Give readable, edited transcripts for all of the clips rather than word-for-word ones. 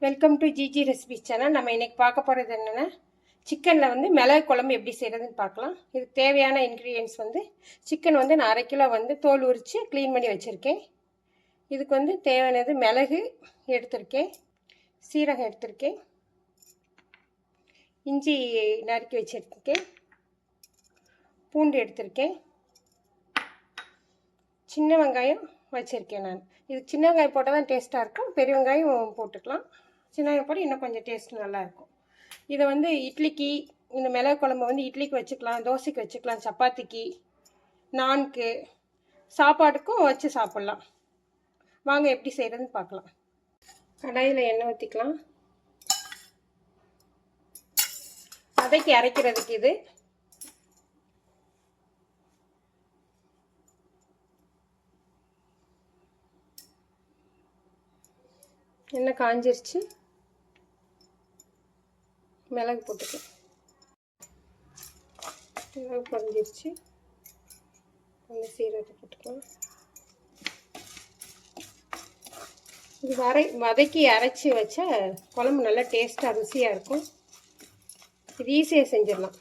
Welcome to GG recipes channel. நம்ம இன்றைக்கி பார்க்க போகிறது என்னென்னா, சிக்கனில் வந்து மிளகு குழம்பு எப்படி செய்கிறதுன்னு பார்க்கலாம். இதுக்கு தேவையான இன்க்ரீடியன்ஸ் வந்து சிக்கன் வந்து நான் 1/2 கிலோ வந்து தோல் உரித்து க்ளீன் பண்ணி வச்சுருக்கேன். இதுக்கு வந்து தேவையானது மிளகு எடுத்திருக்கேன், சீரகம் எடுத்திருக்கேன், இஞ்சி நறுக்கி வச்சுருக்கேன், பூண்டு எடுத்திருக்கேன், சின்ன வெங்காயம் வச்சுருக்கேன். நான் இதுக்கு சின்ன வெங்காயம் போட்டால் தான் டேஸ்ட்டாக இருக்கும். பெரிய வெங்காயம் போட்டுக்கலாம். சின்ன வெங்காயம் போட்டு இன்னும் கொஞ்சம் டேஸ்ட் நல்லாயிருக்கும். இதை வந்து இட்லிக்கு, இந்த மிளகு குழம்பு வந்து இட்லிக்கு வச்சுக்கலாம், தோசைக்கு வச்சுக்கலாம், சப்பாத்திக்கு, நான்கு சாப்பாட்டுக்கும் வச்சு சாப்பிட்லாம். வாங்க எப்படி செய்கிறதுன்னு பார்க்கலாம். கடாயில் எண்ணெய் ஊற்றிக்கலாம். வதக்கி அரைக்கிறதுக்கு இது எண்ணெய் காஞ்சிருச்சு. மிளகு போட்டுக்கலாம். மிளகு பொரிஞ்சிருச்சு. கொஞ்சம் சீரகத்தை போட்டுக்கலாம். இது வதக்கி அரைச்சி வச்ச குழம்பு நல்லா டேஸ்ட்டாக ருசியாக இருக்கும். இது ஈஸியாக செஞ்சிடலாம்.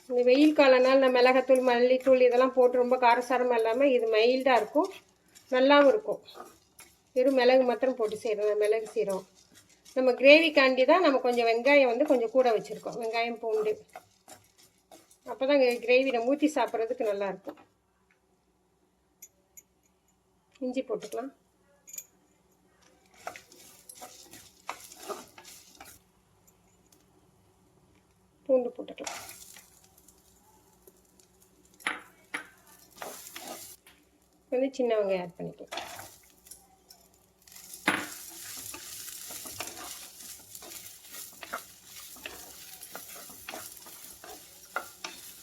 இந்த வெயில் காலனால் நான் மிளகாத்தூள், மல்லித்தூள் இதெல்லாம் போட்டு ரொம்ப காரசாரமாக இல்லாமல் இது மைல்டாக இருக்கும், நல்லாவும் இருக்கும். வெறும் மிளகு மாத்திரம் போட்டு செய்கிறோம். மிளகு சீரகம் நம்ம கிரேவிக்காண்டி தான் நம்ம கொஞ்சம் வெங்காயம் வந்து கொஞ்சம் கூட வச்சுருக்கோம். வெங்காயம், பூண்டு, அப்போ தான் கிரேவி நம்ம ஊற்றி சாப்பிட்றதுக்கு நல்லாயிருக்கும். இஞ்சி போட்டுக்கலாம். பூண்டு போட்டுக்கலாம். வந்து சின்ன வெங்காயம் ஆட் பண்ணிக்கலாம்.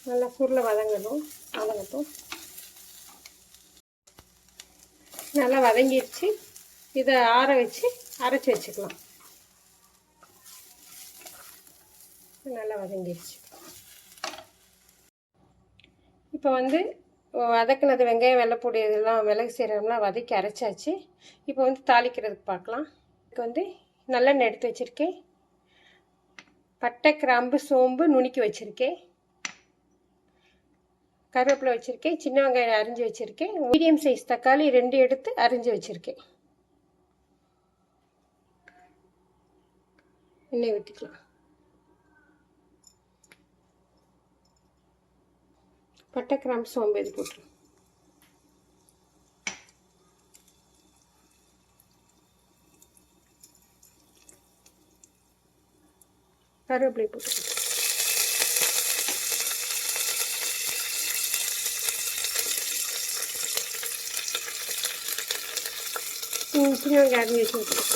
நல்லா சுருளை வதங்கட்டும். நல்லா வதங்கிடுச்சு. இதை ஆற வச்சு அரைச்சி வச்சுக்கலாம். நல்லா வதங்கிடுச்சு. இப்போ வந்து வதக்கினது வெங்காயம், வெள்ளைப்பூடி இதெல்லாம் மிளகு சீரகம்லாம் வதக்கி அரைச்சாச்சு. இப்போ வந்து தாளிக்கிறதுக்கு பார்க்கலாம். இதுக்கு வந்து நல்லெண்ணெய் எடுத்து வச்சுருக்கேன். பட்டை, கிராம்பு, சோம்பு நுணுக்கி வச்சுருக்கேன். கருவேப்பிலை வச்சுருக்கேன். சின்ன வெங்காயம் அரிஞ்சு வச்சுருக்கேன். மீடியம் சைஸ் தக்காளி 2 எடுத்து அரிஞ்சு வச்சுருக்கேன். எண்ணெய் ஊற்றிக்கலாம். பட்டை, கிராம்பு, சோம்பு இது போட்டுருவோம். கருவேப்பிலை போட்டுக்கலாம். சின்ன வெங்காயம் அரிஞ்சு வச்சுருக்கேன்.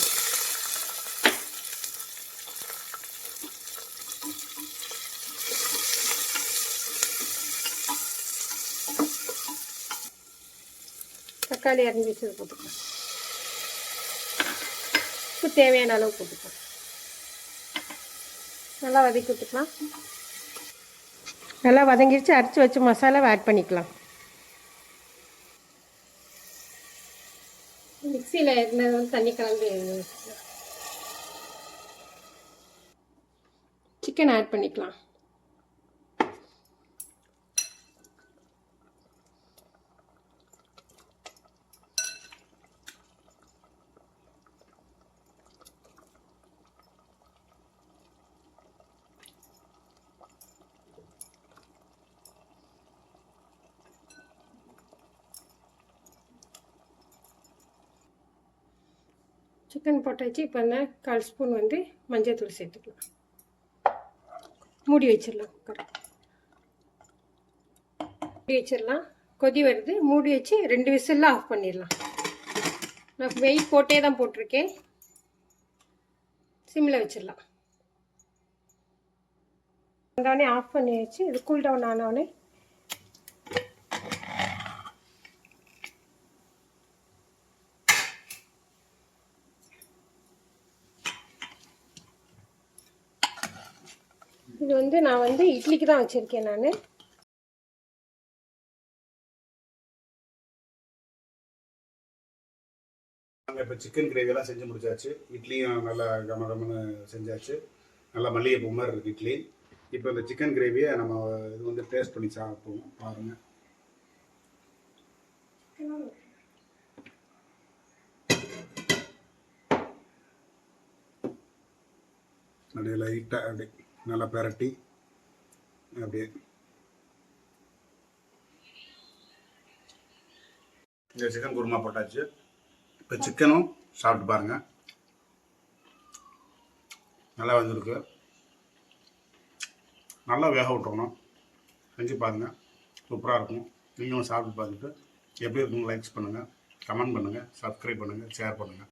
தக்காளி அரிஞ்சு வச்சது போட்டுக்கலாம். இப்போ தேவையான அளவு போட்டுக்கலாம். நல்லா வதக்கி விட்டுக்கலாம். நல்லா வதங்கிடுச்சு. அரைச்சி வச்ச மசாலாவை ஆட் பண்ணிக்கலாம். மிக்சியில் இருந்தது வந்து தண்ணி கலந்து சிக்கன் ஆட் பண்ணிக்கலாம். சிக்கன் போட்டாச்சு. இப்போ என்ன 1/4 ஸ்பூன் வந்து மஞ்சள் தூள் சேர்த்துக்கலாம். மூடி வச்சிடலாம். குக்கர் மூடி வச்சிடலாம். கொதி வருது. மூடி வச்சு 2 விசிலில் ஆஃப் பண்ணிடலாம். நான் வெயிட் போட்டே தான் போட்டிருக்கேன். சிம்மில் வச்சிடலாம். வந்தோடனே ஆஃப் பண்ணி வச்சு இது கூல் டவுன் ஆனோடனே இது வந்து நான் வந்து இட்லிக்கு தான் வச்சுருக்கேன். நான் பாருங்கள், இப்போ சிக்கன் கிரேவியெல்லாம் செஞ்சு முடிச்சாச்சு. இட்லியும் நல்லா கமகமன்னு செஞ்சாச்சு. நல்லா மல்லிகைப்பூ மாதிரி இருக்குது இட்லி. இப்போ இந்த சிக்கன் கிரேவியை நம்ம இது வந்து டேஸ்ட் பண்ணி சாப்பிடுவோம். பாருங்கள். அப்படியே லைட்டாக அப்படி நல்லா பெரட்டி அப்படியே இந்த சிக்கன் குருமா போட்டாச்சு. இப்போ சிக்கனும் சாப்பிட்டு பாருங்கள். நல்லா வந்துருக்கு. நல்லா வேக விட்டுறணும். செஞ்சு பாருங்கள், சூப்பராக இருக்கும். நீங்களும் சாப்பிட்டு பார்த்துட்டு எப்படி இருக்குன்னு லைக்ஸ் பண்ணுங்கள், கமெண்ட் பண்ணுங்கள், சப்ஸ்கிரைப் பண்ணுங்கள், ஷேர் பண்ணுங்கள்.